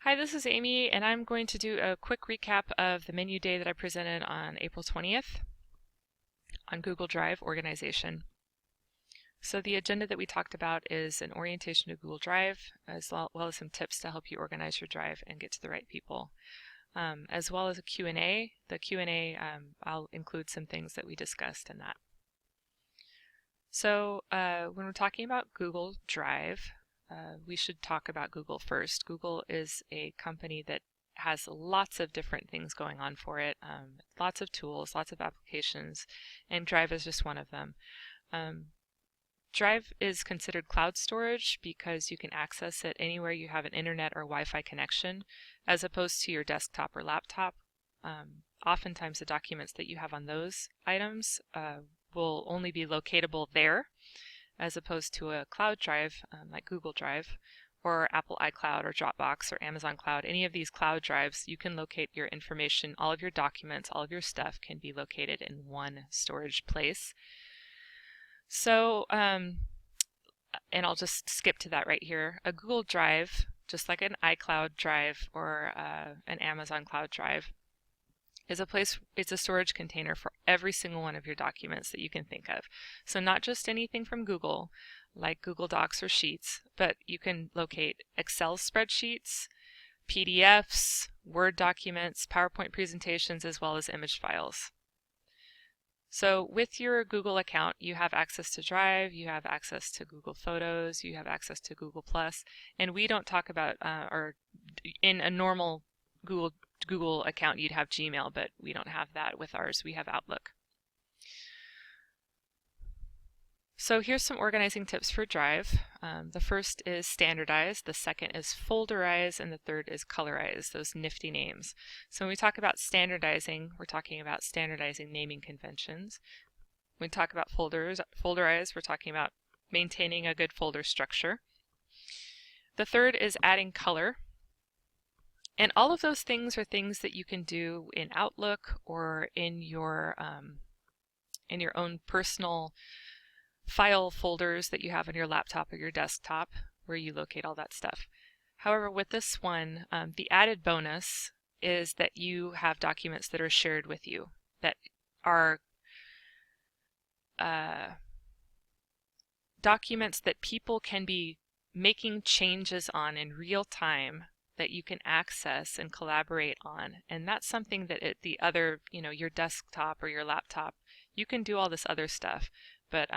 Hi, this is Amy, and I'm going to do a quick recap of the menu day that I presented on April 20th on Google Drive Organization. So the agenda that we talked about is an orientation to Google Drive, as well as some tips to help you organize your drive and get to the right people, as well as a Q&A. The Q&A, I'll include some things that we discussed in that. So when we're talking about Google Drive, we should talk about Google first. Google is a company that has lots of different things going on for it, lots of tools, lots of applications, and Drive is just one of them. Drive is considered cloud storage because you can access it anywhere you have an internet or Wi-Fi connection, as opposed to your desktop or laptop. Oftentimes the documents that you have on those items will only be locatable there, as opposed to a cloud drive like Google Drive or Apple iCloud or Dropbox or Amazon Cloud. Any of these cloud drives, you can locate your information, all of your documents, all of your stuff can be located in one storage place. So, and I'll just skip to that right here. A Google Drive, just like an iCloud drive or an Amazon Cloud drive, is a place, it's a storage container for every single one of your documents that you can think of. So not just anything from Google, like Google Docs or Sheets, but you can locate Excel spreadsheets, PDFs, Word documents, PowerPoint presentations, as well as image files. So with your Google account, you have access to Drive, you have access to Google Photos, you have access to Google+, and we don't talk about, or in a normal Google account, you'd have Gmail, but we don't have that with ours. We have Outlook. So here's some organizing tips for Drive. The first is standardize, the second is folderize, and the third is colorize, those nifty names. So when we talk about standardizing, we're talking about standardizing naming conventions. When we talk about folderize, we're talking about maintaining a good folder structure. The third is adding color. And all of those things are things that you can do in Outlook or in your own personal file folders that you have on your laptop or your desktop where you locate all that stuff. However, with this one, the added bonus is that you have documents that are shared with you that are documents that people can be making changes on in real time that you can access and collaborate on. And that's something that the other, your desktop or your laptop, you can do all this other stuff. But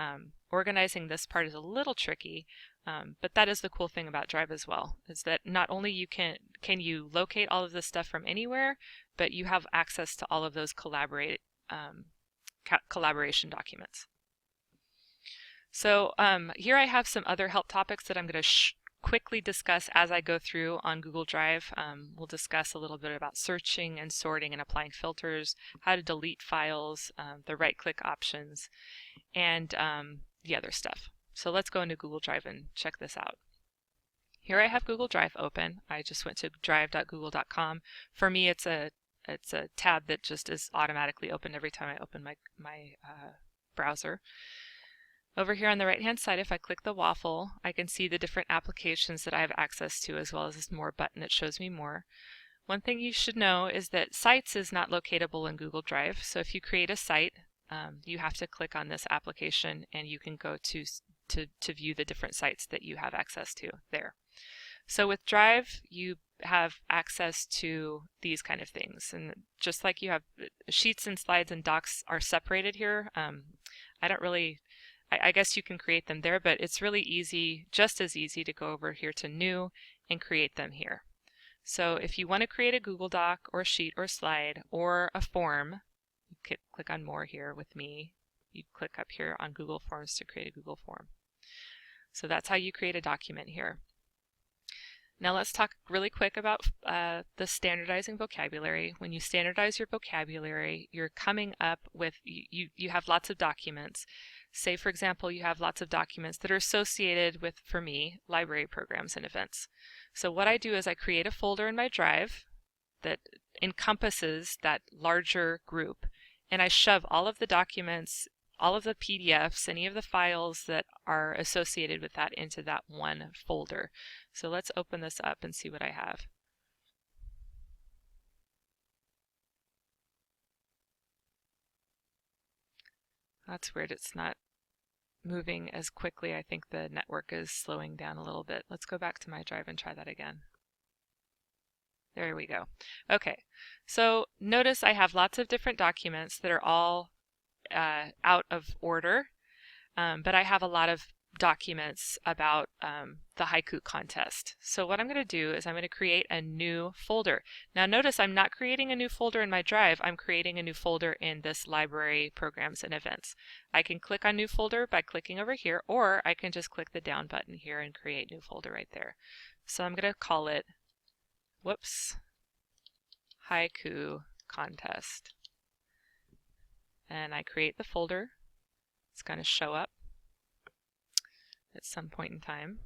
organizing this part is a little tricky, but that is the cool thing about Drive as well, is that not only can you locate all of this stuff from anywhere, but you have access to all of those collaboration documents. So here I have some other help topics that I'm going to quickly discuss as I go through on Google Drive. We'll discuss a little bit about searching and sorting and applying filters, how to delete files, the right-click options, and the other stuff. So let's go into Google Drive and check this out. Here I have Google Drive open. I just went to drive.google.com. For me, it's a tab that just is automatically opened every time I open my browser. Over here on the right-hand side, if I click the waffle, I can see the different applications that I have access to, as well as this More button that shows me more. One thing you should know is that Sites is not locatable in Google Drive, so if you create a site, you have to click on this application and you can go to view the different sites that you have access to there. So with Drive, you have access to these kind of things, and just like you have Sheets and Slides and Docs are separated here, I guess you can create them there, but it's really easy, just as easy, to go over here to New and create them here. So if you want to create a Google Doc or a sheet or slide or a form, you click on More here with me. You click up here on Google Forms to create a Google form. So that's how you create a document here. Now let's talk really quick about the standardizing vocabulary. When you standardize your vocabulary, you're coming up with, you have lots of documents. Say, for example, you have lots of documents that are associated with, for me, library programs and events. So what I do is I create a folder in my Drive that encompasses that larger group, and I shove all of the documents, all of the PDFs, any of the files that are associated with that into that one folder. So let's open this up and see what I have. That's weird, it's not moving as quickly. I think the network is slowing down a little bit. Let's go back to my drive and try that again. There we go. Okay, so notice I have lots of different documents that are all out of order, but I have a lot of documents about the haiku contest. So what I'm going to do is I'm going to create a new folder. Now notice I'm not creating a new folder in my drive, I'm creating a new folder in this library programs and events. I can click on new folder by clicking over here, or I can just click the down button here and create new folder right there. So I'm going to call it, whoops, haiku contest. And I create the folder. It's going to show up at some point in time.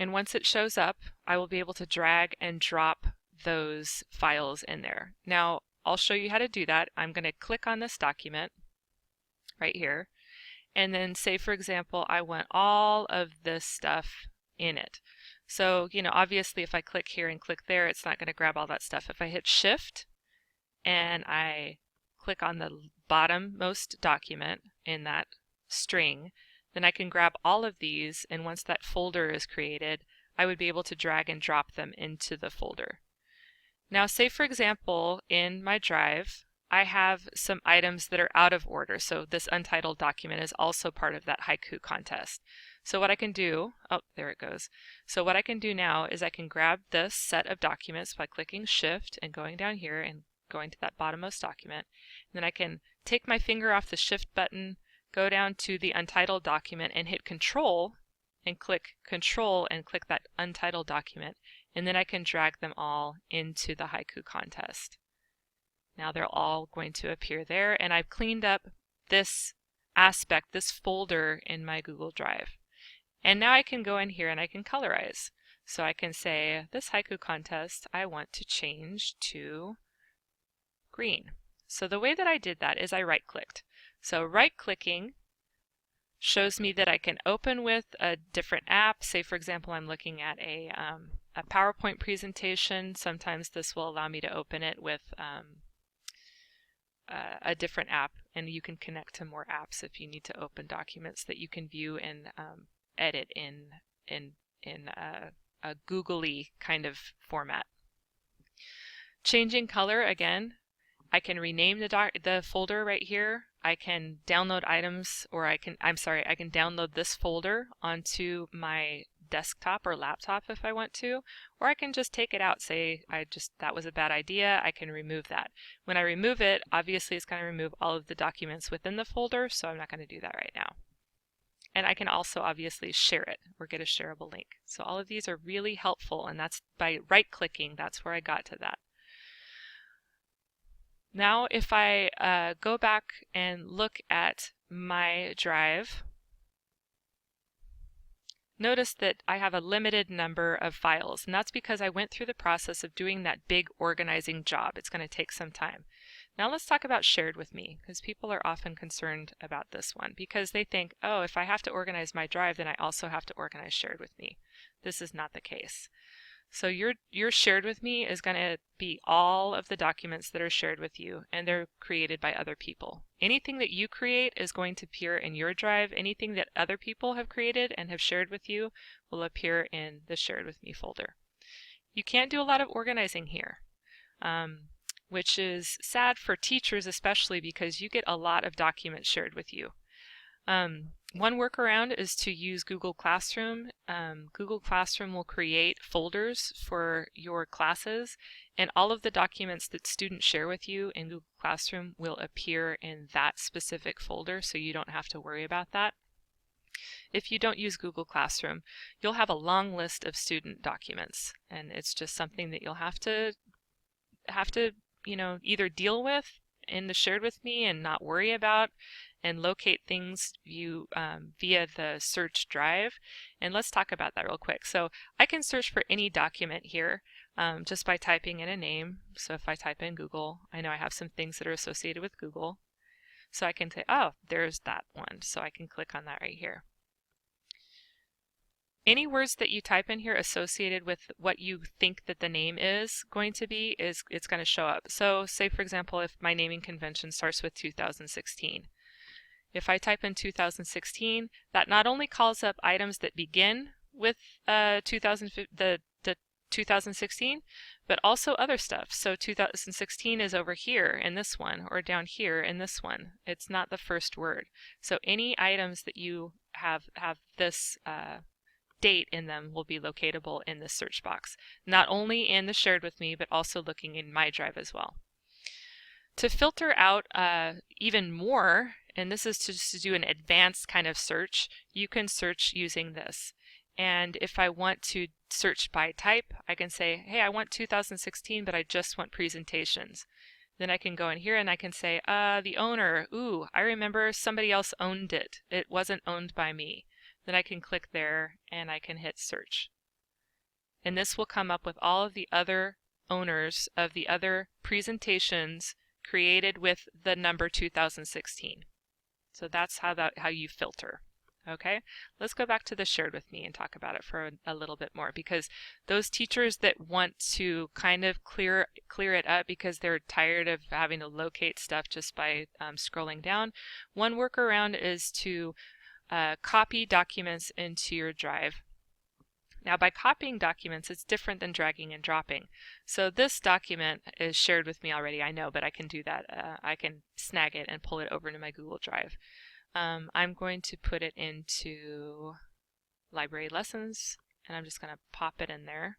And once it shows up, I will be able to drag and drop those files in there. Now, I'll show you how to do that. I'm going to click on this document right here, and then say, for example, I want all of this stuff in it. So, obviously if I click here and click there, it's not going to grab all that stuff. If I hit Shift and I click on the bottommost document in that string, then I can grab all of these, and once that folder is created, I would be able to drag and drop them into the folder. Now, say for example, in my drive, I have some items that are out of order. So this untitled document is also part of that haiku contest. So what I can do, oh, there it goes. So what I can do now is I can grab this set of documents by clicking Shift and going down here and going to that bottommost document. And then I can take my finger off the Shift button, go down to the untitled document and hit Control and click Control and click that untitled document. And then I can drag them all into the haiku contest. Now they're all going to appear there, and I've cleaned up this aspect, this folder in my Google Drive. And now I can go in here and I can colorize. So I can say, this haiku contest I want to change to green. So the way that I did that is I right-clicked. So right-clicking shows me that I can open with a different app. Say for example I'm looking at a PowerPoint presentation. Sometimes this will allow me to open it with a different app, and you can connect to more apps if you need to open documents that you can view and edit in a googly kind of format. Changing color, again, I can rename the folder right here. I can download items, or I can download this folder onto my desktop or laptop if I want to, or I can just take it out, say that was a bad idea, I can remove that. When I remove it, obviously it's going to remove all of the documents within the folder, so I'm not going to do that right now. And I can also obviously share it or get a shareable link. So all of these are really helpful, and that's by right-clicking, that's where I got to that. Now if I go back and look at my drive, notice that I have a limited number of files, and that's because I went through the process of doing that big organizing job. It's going to take some time. Now let's talk about shared with me, because people are often concerned about this one because they think, oh, if I have to organize my drive, then I also have to organize shared with me. This is not the case. So your shared with me is going to be all of the documents that are shared with you, and they're created by other people. Anything that you create is going to appear in your drive. Anything that other people have created and have shared with you will appear in the shared with me folder. You can't do a lot of organizing here, which is sad for teachers especially because you get a lot of documents shared with you. One workaround is to use Google Classroom. Google Classroom will create folders for your classes, and all of the documents that students share with you in Google Classroom will appear in that specific folder, so you don't have to worry about that. If you don't use Google Classroom, you'll have a long list of student documents, and it's just something that you'll have to either deal with in the shared with me and not worry about, and locate things via the search drive. And let's talk about that real quick. So I can search for any document here just by typing in a name. So if I type in Google, I know I have some things that are associated with Google. So I can say, oh, there's that one. So I can click on that right here. any words that you type in here associated with what you think that the name is going to be, it's going to show up. So say for example, if my naming convention starts with 2016. If I type in 2016, that not only calls up items that begin with the 2016, but also other stuff. So 2016 is over here in this one, or down here in this one. It's not the first word. So any items that you have this date in them will be locatable in this search box, not only in the shared with me, but also looking in my drive as well. To filter out even more, and this is to do an advanced kind of search, you can search using this. And if I want to search by type, I can say, hey, I want 2016, but I just want presentations. Then I can go in here and I can say, the owner, ooh, I remember somebody else owned it. It wasn't owned by me. Then I can click there and I can hit search. And this will come up with all of the other owners of the other presentations created with the number 2016. So that's how you filter. Okay, let's go back to the shared with me and talk about it for a little bit more, because those teachers that want to kind of clear it up because they're tired of having to locate stuff just by scrolling down, one workaround is to copy documents into your drive. Now by copying documents, it's different than dragging and dropping. So this document is shared with me already, I know, but I can do that. I can snag it and pull it over to my Google Drive. I'm going to put it into library lessons, and I'm just going to pop it in there.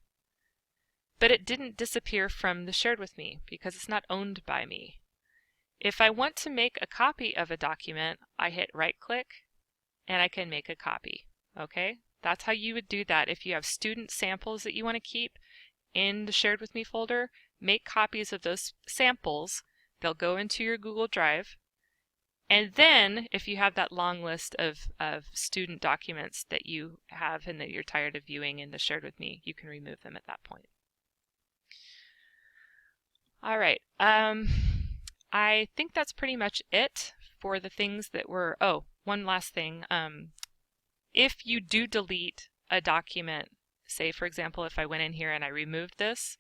But it didn't disappear from the shared with me because it's not owned by me. If I want to make a copy of a document, I hit right click and I can make a copy. Okay? That's how you would do that. If you have student samples that you want to keep in the shared with me folder, make copies of those samples. They'll go into your Google Drive. And then if you have that long list of student documents that you have and that you're tired of viewing in the shared with me, you can remove them at that point. All right. I think that's pretty much it for the things that were, oh, one last thing. If you do delete a document, say for example if I went in here and I removed this,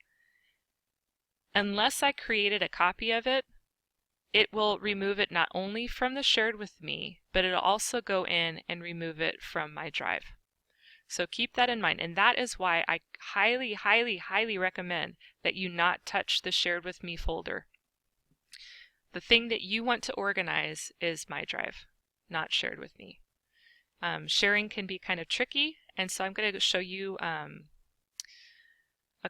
unless I created a copy of it, it will remove it not only from the shared with me, but it'll also go in and remove it from my drive. So keep that in mind, and that is why I highly, highly, highly recommend that you not touch the shared with me folder. The thing that you want to organize is my drive, not shared with me. Sharing can be kind of tricky, and so I'm going to show you a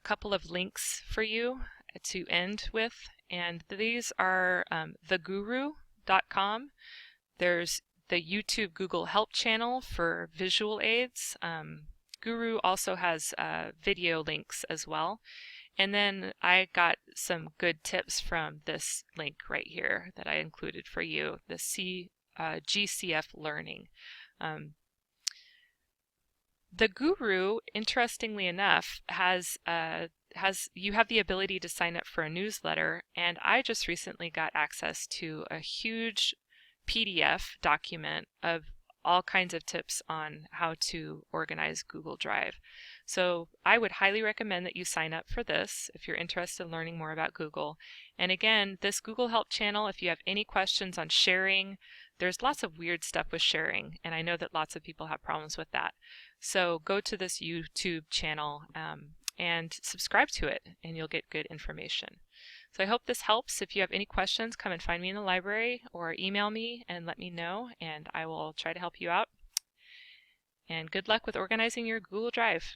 couple of links for you to end with, and these are theguru.com. There's the YouTube Google Help channel for visual aids. Guru also has video links as well. And then I got some good tips from this link right here that I included for you, the GCF Learning. The Guru, interestingly enough, you have the ability to sign up for a newsletter, and I just recently got access to a huge PDF document of all kinds of tips on how to organize Google Drive. So I would highly recommend that you sign up for this if you're interested in learning more about Google. And again, this Google Help channel, if you have any questions on sharing, there's lots of weird stuff with sharing, and I know that lots of people have problems with that. So go to this YouTube channel and subscribe to it, and you'll get good information. So I hope this helps. If you have any questions, come and find me in the library or email me and let me know, and I will try to help you out. And good luck with organizing your Google Drive.